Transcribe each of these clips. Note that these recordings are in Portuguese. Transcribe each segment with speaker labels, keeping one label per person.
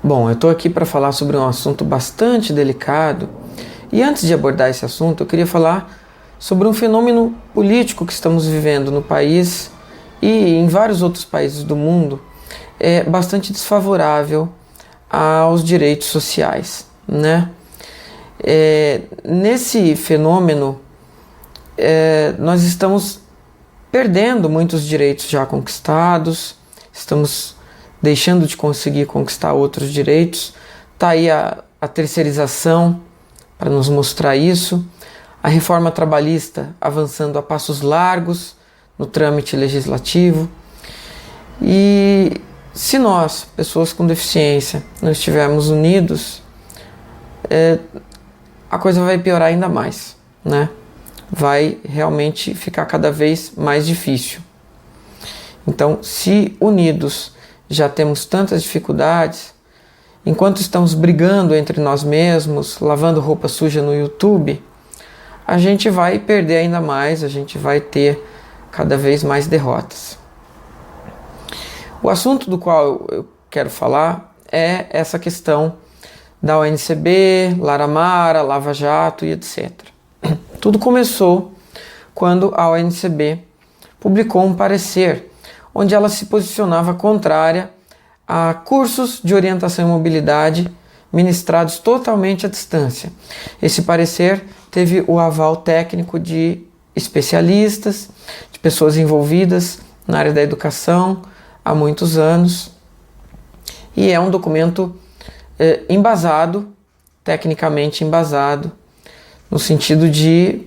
Speaker 1: Bom, eu estou aqui para falar sobre um assunto bastante delicado e antes de abordar esse assunto eu queria falar sobre um fenômeno político que estamos vivendo no país e em vários outros países do mundo, bastante desfavorável aos direitos sociais, né? Nesse fenômeno, nós estamos perdendo muitos direitos já conquistados, estamos deixando de conseguir conquistar outros direitos. Está aí a terceirização para nos mostrar isso, a reforma trabalhista avançando a passos largos no trâmite legislativo. E se nós, pessoas com deficiência, não estivermos unidos, a coisa vai piorar ainda mais, né? Vai realmente ficar cada vez mais difícil. Então, se unidos já temos tantas dificuldades, enquanto estamos brigando entre nós mesmos, lavando roupa suja no YouTube, a gente vai perder ainda mais, a gente vai ter cada vez mais derrotas. O assunto do qual eu quero falar é essa questão da ONCB, Lara Amara, Lava Jato e etc. Tudo começou quando a ONCB publicou um parecer onde ela se posicionava contrária a cursos de orientação e mobilidade ministrados totalmente à distância. Esse parecer teve o aval técnico de especialistas, de pessoas envolvidas na área da educação há muitos anos, e é um documento embasado, tecnicamente embasado, no sentido de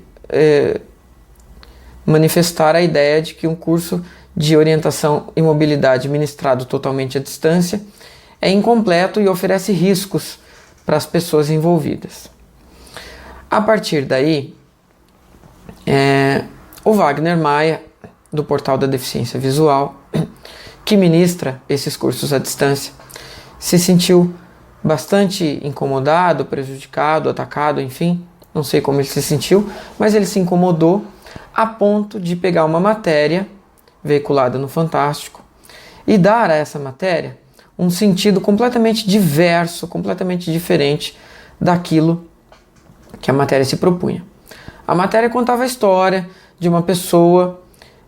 Speaker 1: manifestar a ideia de que um curso de orientação e mobilidade ministrado totalmente à distância é incompleto e oferece riscos para as pessoas envolvidas. A partir daí, o Wagner Maia, do Portal da Deficiência Visual, que ministra esses cursos à distância, se sentiu bastante incomodado, prejudicado, atacado, enfim, não sei como ele se sentiu, mas ele se incomodou a ponto de pegar uma matéria veiculada no Fantástico e dar a essa matéria um sentido completamente diverso, completamente diferente daquilo que a matéria se propunha. A matéria contava a história de uma pessoa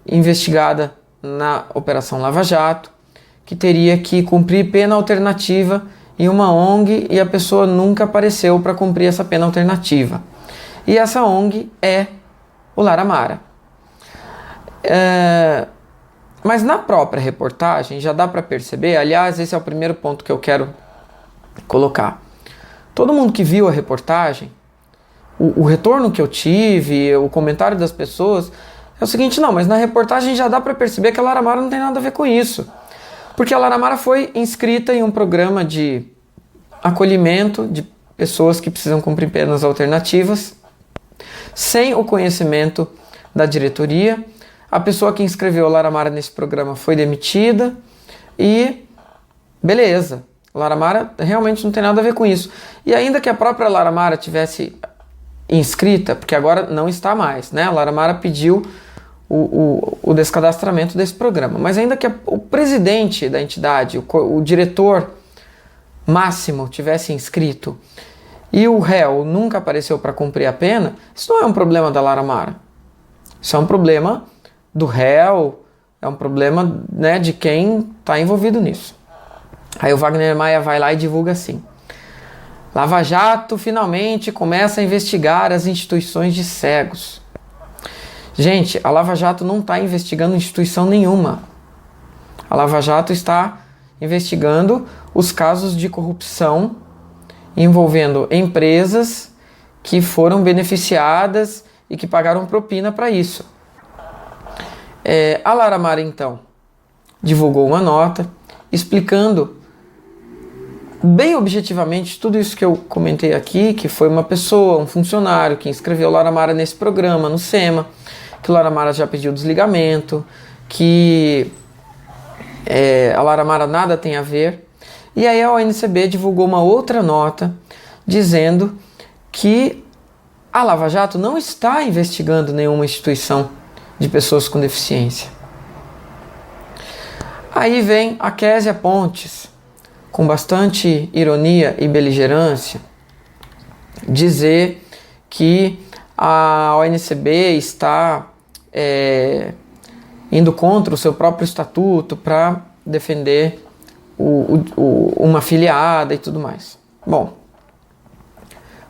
Speaker 1: investigada na Operação Lava Jato, que teria que cumprir pena alternativa em uma ONG e a pessoa nunca apareceu para cumprir essa pena alternativa. E essa ONG é o Lara Amara. Mas na própria reportagem já dá para perceber, aliás, esse é o primeiro ponto que eu quero colocar. Todo mundo que viu a reportagem, o retorno que eu tive, o comentário das pessoas, é o seguinte: não, mas na reportagem já dá para perceber que a Lara Amara não tem nada a ver com isso. Porque a Lara Amara foi inscrita em um programa de acolhimento de pessoas que precisam cumprir penas alternativas, sem o conhecimento da diretoria. A pessoa que inscreveu a Lara Amara nesse programa foi demitida e beleza, Lara Amara realmente não tem nada a ver com isso. E ainda que a própria Lara Amara tivesse inscrita, porque agora não está mais, né? A Lara Amara pediu o descadastramento desse programa, mas ainda que o presidente da entidade, o diretor máximo tivesse inscrito e o réu nunca apareceu para cumprir a pena, isso não é um problema da Lara Amara. Isso é um problema do réu, é um problema, né, de quem está envolvido nisso. Aí o Wagner Maia vai lá e divulga assim: Lava Jato finalmente começa a investigar as instituições de cegos. Gente, a Lava Jato não está investigando instituição nenhuma. A Lava Jato está investigando os casos de corrupção envolvendo empresas que foram beneficiadas e que pagaram propina para isso. A Lara Amara, então, divulgou uma nota explicando bem objetivamente tudo isso que eu comentei aqui, que foi uma pessoa, um funcionário que inscreveu Lara Amara nesse programa, no SEMA, que o Lara Amara já pediu desligamento, que a Lara Amara nada tem a ver. E aí a ONCB divulgou uma outra nota dizendo que a Lava Jato não está investigando nenhuma instituição de pessoas com deficiência. Aí vem a Késia Pontes com bastante ironia e beligerância, dizer que a ONCB está indo contra o seu próprio estatuto para defender uma afiliada e tudo mais. Bom,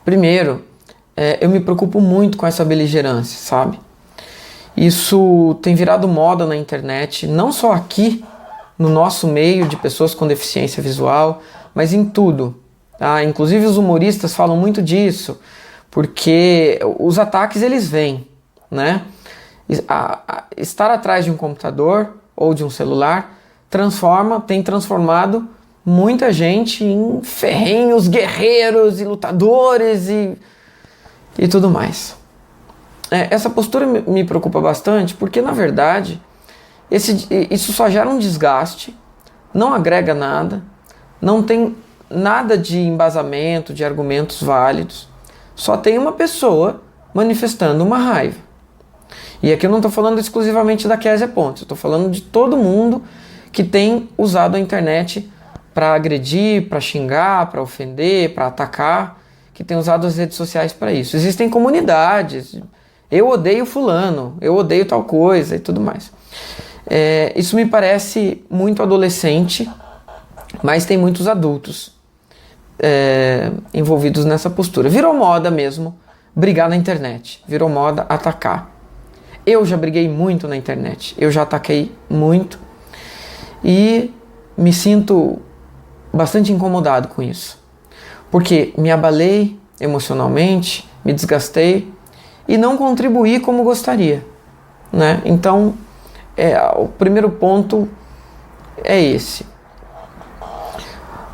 Speaker 1: primeiro, eu me preocupo muito com essa beligerância, sabe? Isso tem virado moda na internet, não só aqui no nosso meio de pessoas com deficiência visual, mas em tudo. Tá? Inclusive os humoristas falam muito disso, porque os ataques eles vêm, né? Estar atrás de um computador ou de um celular tem transformado muita gente em ferrenhos guerreiros e lutadores e tudo mais. Essa postura me preocupa bastante porque, na verdade, isso só gera um desgaste, não agrega nada, não tem nada de embasamento, de argumentos válidos, só tem uma pessoa manifestando uma raiva. E aqui eu não estou falando exclusivamente da Kézia Pontes, eu estou falando de todo mundo que tem usado a internet para agredir, para xingar, para ofender, para atacar, que tem usado as redes sociais para isso. Existem comunidades, eu odeio fulano, eu odeio tal coisa e tudo mais. Isso me parece muito adolescente, mas tem muitos adultos envolvidos nessa postura. Virou moda mesmo brigar na internet, virou moda atacar. Eu já briguei muito na internet, eu já ataquei muito e me sinto bastante incomodado com isso, porque me abalei emocionalmente, me desgastei e não contribuí como gostaria, né? Então, o primeiro ponto é esse.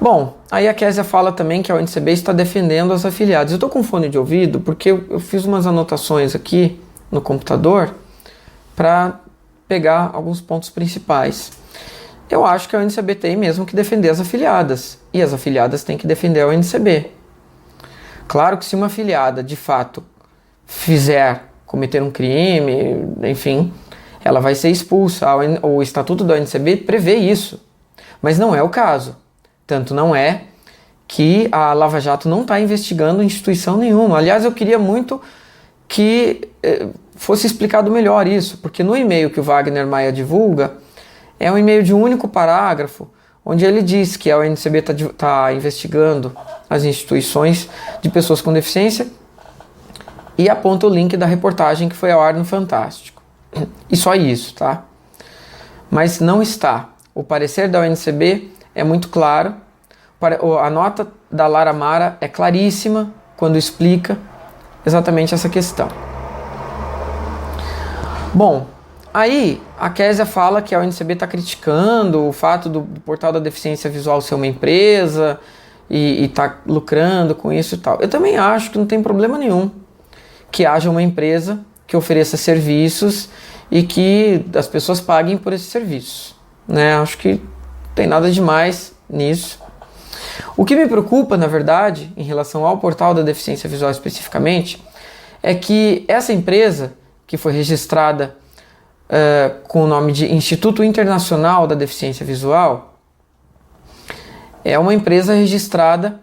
Speaker 1: Bom, aí a Kézia fala também que a ONCB está defendendo as afiliadas. Eu estou com fone de ouvido porque eu fiz umas anotações aqui no computador para pegar alguns pontos principais. Eu acho que a ONCB tem mesmo que defender as afiliadas, e as afiliadas têm que defender a ONCB. Claro que se uma afiliada, de fato, cometer um crime, enfim, ela vai ser expulsa. O Estatuto da ONCB prevê isso, mas não é o caso. Tanto não é que a Lava Jato não está investigando instituição nenhuma. Aliás, eu queria muito que fosse explicado melhor isso, porque no e-mail que o Wagner Maia divulga, é um e-mail de um único parágrafo, onde ele diz que a ONCB está investigando as instituições de pessoas com deficiência e aponta o link da reportagem que foi ao ar no Fantástico. E só isso, tá? Mas não está. O parecer da ONCB é muito claro, a nota da Lara Mara é claríssima quando explica exatamente essa questão. Bom, aí a Kézia fala que a ONCB está criticando o fato do Portal da Deficiência Visual ser uma empresa e está lucrando com isso e tal. Eu também acho que não tem problema nenhum que haja uma empresa que ofereça serviços e que as pessoas paguem por esses serviços, né? Acho que não tem nada demais nisso. O que me preocupa, na verdade, em relação ao Portal da Deficiência Visual especificamente, é que essa empresa, que foi registrada com o nome de Instituto Internacional da Deficiência Visual, é uma empresa registrada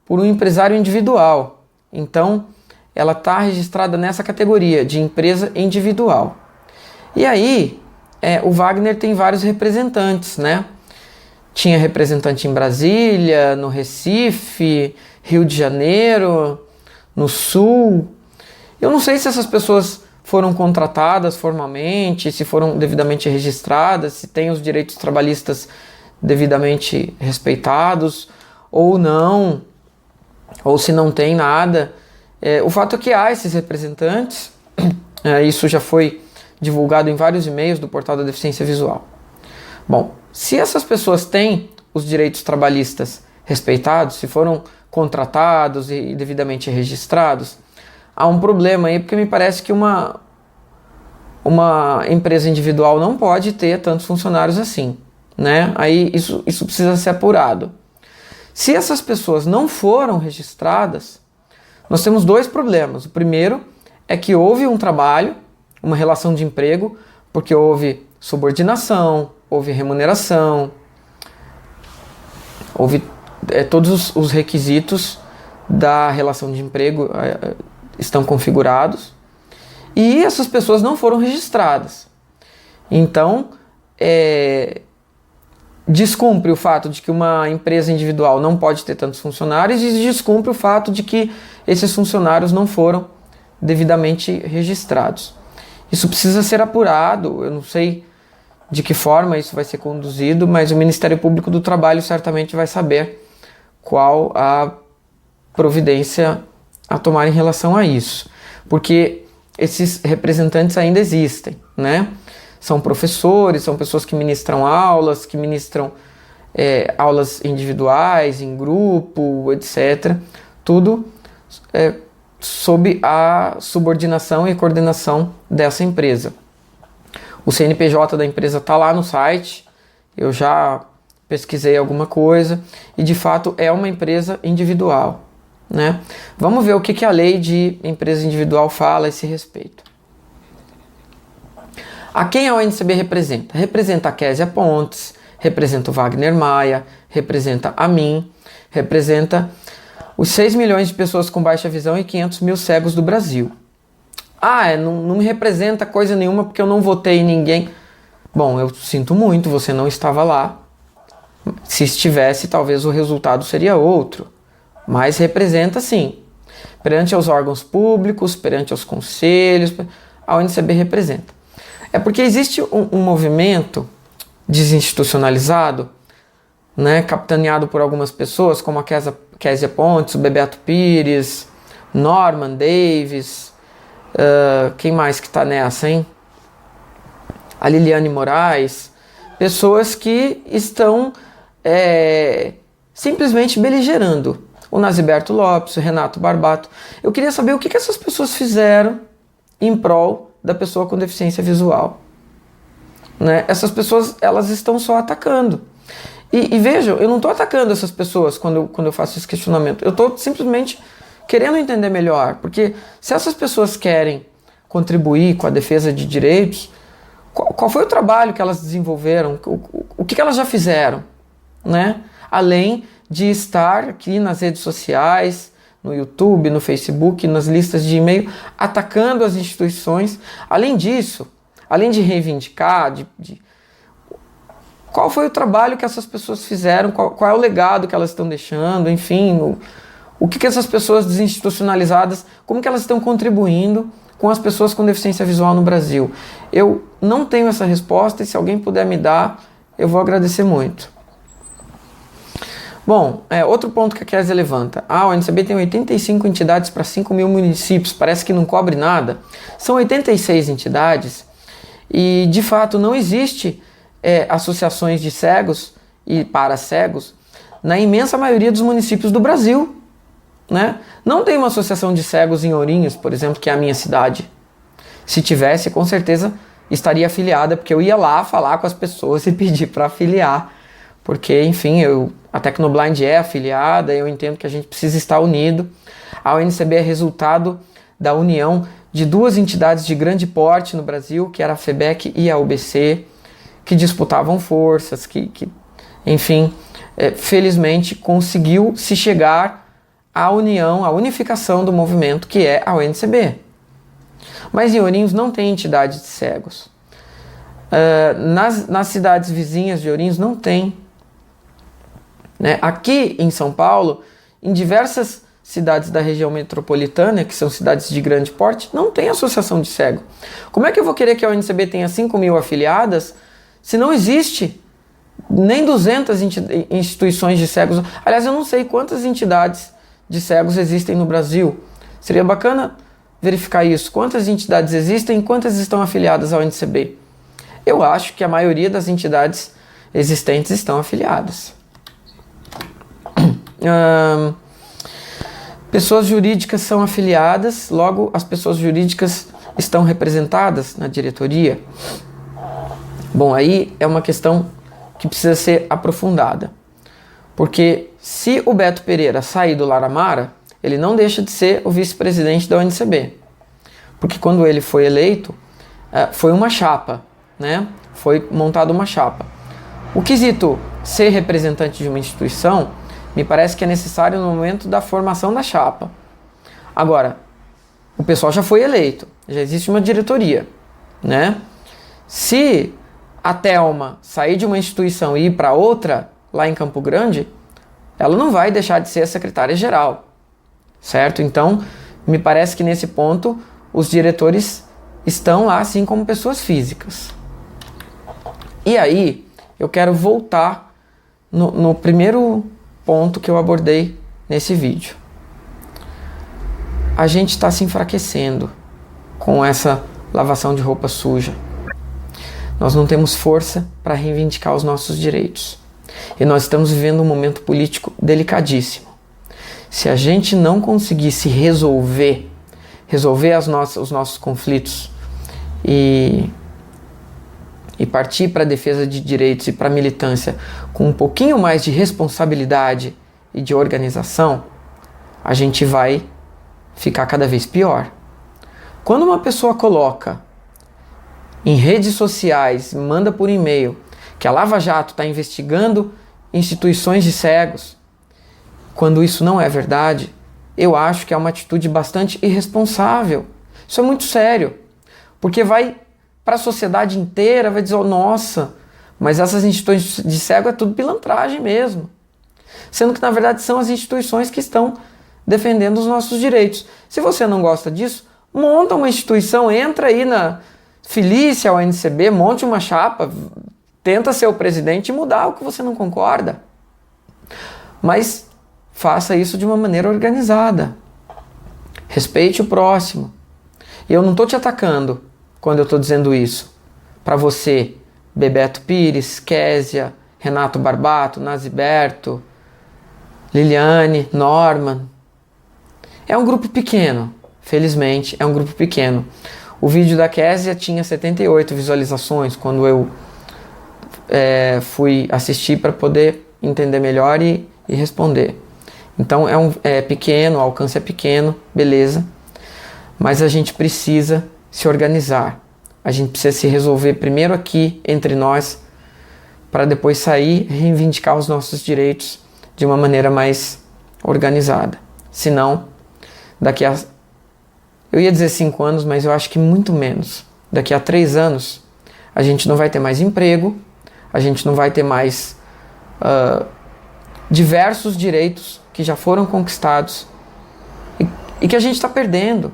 Speaker 1: por um empresário individual. Então, ela está registrada nessa categoria de empresa individual. E aí, o Wagner tem vários representantes, né? Tinha representante em Brasília, no Recife, Rio de Janeiro, no Sul. Eu não sei se essas pessoas foram contratadas formalmente, se foram devidamente registradas, se têm os direitos trabalhistas devidamente respeitados ou não, ou se não tem nada. O fato é que há esses representantes, isso já foi divulgado em vários e-mails do Portal da Deficiência Visual. Bom, se essas pessoas têm os direitos trabalhistas respeitados, se foram contratados e devidamente registrados, há um problema aí, porque me parece que uma empresa individual não pode ter tantos funcionários assim, né? Aí isso precisa ser apurado. Se essas pessoas não foram registradas, nós temos dois problemas. O primeiro é que houve um trabalho, uma relação de emprego, porque houve subordinação, houve remuneração, Todos os requisitos da relação de emprego estão configurados e essas pessoas não foram registradas. Então, descumpre o fato de que uma empresa individual não pode ter tantos funcionários e descumpre o fato de que esses funcionários não foram devidamente registrados. Isso precisa ser apurado, eu não sei de que forma isso vai ser conduzido, mas o Ministério Público do Trabalho certamente vai saber qual a providência a tomar em relação a isso. Porque esses representantes ainda existem, né? São professores, são pessoas que ministram aulas, aulas individuais, em grupo, etc. Tudo sob a subordinação e coordenação dessa empresa. O CNPJ da empresa está lá no site, eu já pesquisei alguma coisa e de fato é uma empresa individual, né? Vamos ver o que a lei de empresa individual fala a esse respeito. A quem a ONCB representa? Representa a Késia Pontes, representa o Wagner Maia, representa a mim, representa os 6 milhões de pessoas com baixa visão e 500 mil cegos do Brasil. Não me representa coisa nenhuma porque eu não votei em ninguém. Bom, eu sinto muito, você não estava lá. Se estivesse, talvez o resultado seria outro. Mas representa sim. Perante aos órgãos públicos, perante aos conselhos, a ONCB representa. É porque existe um movimento desinstitucionalizado, né, capitaneado por algumas pessoas, como a Késia Pontes, o Bebeto Pires, Norman Davis, quem mais que está nessa, hein? A Liliane Moraes, pessoas que estão simplesmente beligerando. O Naziberto Lopes, o Renato Barbato. Eu queria saber o que essas pessoas fizeram em prol da pessoa com deficiência visual. Né? Essas pessoas, elas estão só atacando. E vejam, eu não estou atacando essas pessoas quando eu faço esse questionamento. Eu estou simplesmente querendo entender melhor. Porque se essas pessoas querem contribuir com a defesa de direitos, qual foi o trabalho que elas desenvolveram? O que elas já fizeram? Né? Além de estar aqui nas redes sociais, no YouTube, no Facebook, nas listas de e-mail, atacando as instituições. Além disso, além de reivindicar, qual foi o trabalho que essas pessoas fizeram, qual é o legado que elas estão deixando, enfim, o que essas pessoas desinstitucionalizadas, como que elas estão contribuindo com as pessoas com deficiência visual no Brasil. Eu não tenho essa resposta e se alguém puder me dar, eu vou agradecer muito. Bom, outro ponto que a Késia levanta. A ONCB tem 85 entidades para 5 mil municípios, parece que não cobre nada. São 86 entidades e, de fato, não existe associações de cegos e para cegos na imensa maioria dos municípios do Brasil. Né? Não tem uma associação de cegos em Ourinhos, por exemplo, que é a minha cidade. Se tivesse, com certeza estaria afiliada, porque eu ia lá falar com as pessoas e pedir para afiliar. Porque, enfim, a Tecnoblind é afiliada, eu entendo que a gente precisa estar unido. A ONCB é resultado da união de duas entidades de grande porte no Brasil, que era a FEBEC e a UBC, que disputavam forças, que enfim, felizmente conseguiu se chegar à união, à unificação do movimento que é a ONCB. Mas em Ourinhos não tem entidade de cegos. Nas cidades vizinhas de Ourinhos não tem. Né? Aqui em São Paulo, em diversas cidades da região metropolitana, que são cidades de grande porte, não tem associação de cego. Como é que eu vou querer que a ONCB tenha 5 mil afiliadas se não existe nem 200 instituições de cegos? Aliás, eu não sei quantas entidades de cegos existem no Brasil. Seria bacana verificar isso. Quantas entidades existem e quantas estão afiliadas à ONCB? Eu acho que a maioria das entidades existentes estão afiliadas. Pessoas jurídicas são afiliadas, logo as pessoas jurídicas estão representadas na diretoria. Bom, aí é uma questão que precisa ser aprofundada. Porque se o Beto Pereira sair do Laramara, ele não deixa de ser o vice-presidente da ONCB. Porque quando ele foi eleito, foi uma chapa, né? Foi montada uma chapa. O quesito ser representante de uma instituição me parece que é necessário no momento da formação da chapa. Agora, o pessoal já foi eleito, já existe uma diretoria, né? Se a Thelma sair de uma instituição e ir para outra, lá em Campo Grande, ela não vai deixar de ser a secretária-geral, certo? Então, me parece que nesse ponto, os diretores estão lá assim como pessoas físicas. E aí, eu quero voltar no primeiro ponto que eu abordei nesse vídeo. A gente está se enfraquecendo com essa lavação de roupa suja. Nós não temos força para reivindicar os nossos direitos. E nós estamos vivendo um momento político delicadíssimo. Se a gente não conseguisse resolver os nossos conflitos e partir para a defesa de direitos e para a militância com um pouquinho mais de responsabilidade e de organização, a gente vai ficar cada vez pior. Quando uma pessoa coloca em redes sociais, manda por e-mail, que a Lava Jato está investigando instituições de cegos, quando isso não é verdade, eu acho que é uma atitude bastante irresponsável. Isso é muito sério, porque vai para a sociedade inteira, vai dizer, oh, nossa, mas essas instituições de cego é tudo pilantragem mesmo. Sendo que, na verdade, são as instituições que estão defendendo os nossos direitos. Se você não gosta disso, monta uma instituição, entra aí na Felícia, ao NCB, monte uma chapa, tenta ser o presidente e mudar o que você não concorda. Mas faça isso de uma maneira organizada. Respeite o próximo. E eu não estou te atacando quando eu estou dizendo isso. Para você, Bebeto Pires, Késia, Renato Barbato, Naziberto, Liliane, Norman. É um grupo pequeno, felizmente, é um grupo pequeno. O vídeo da Késia tinha 78 visualizações quando eu fui assistir para poder entender melhor e responder. Então é pequeno, o alcance é pequeno, beleza. Mas a gente precisa se organizar. A gente precisa se resolver primeiro aqui, entre nós, para depois sair e reivindicar os nossos direitos de uma maneira mais organizada. Senão, daqui a... eu ia dizer 5 anos, mas eu acho que muito menos. Daqui a 3 anos, a gente não vai ter mais emprego, a gente não vai ter mais diversos direitos que já foram conquistados e que a gente está perdendo.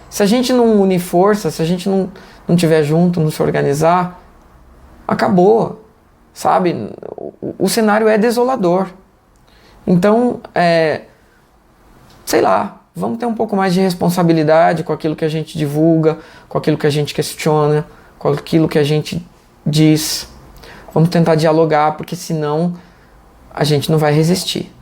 Speaker 1: Se a gente não unir força, se a gente não estiver junto, não se organizar, acabou, sabe? O cenário é desolador. Então, sei lá, vamos ter um pouco mais de responsabilidade com aquilo que a gente divulga, com aquilo que a gente questiona, com aquilo que a gente diz. Vamos tentar dialogar, porque senão a gente não vai resistir.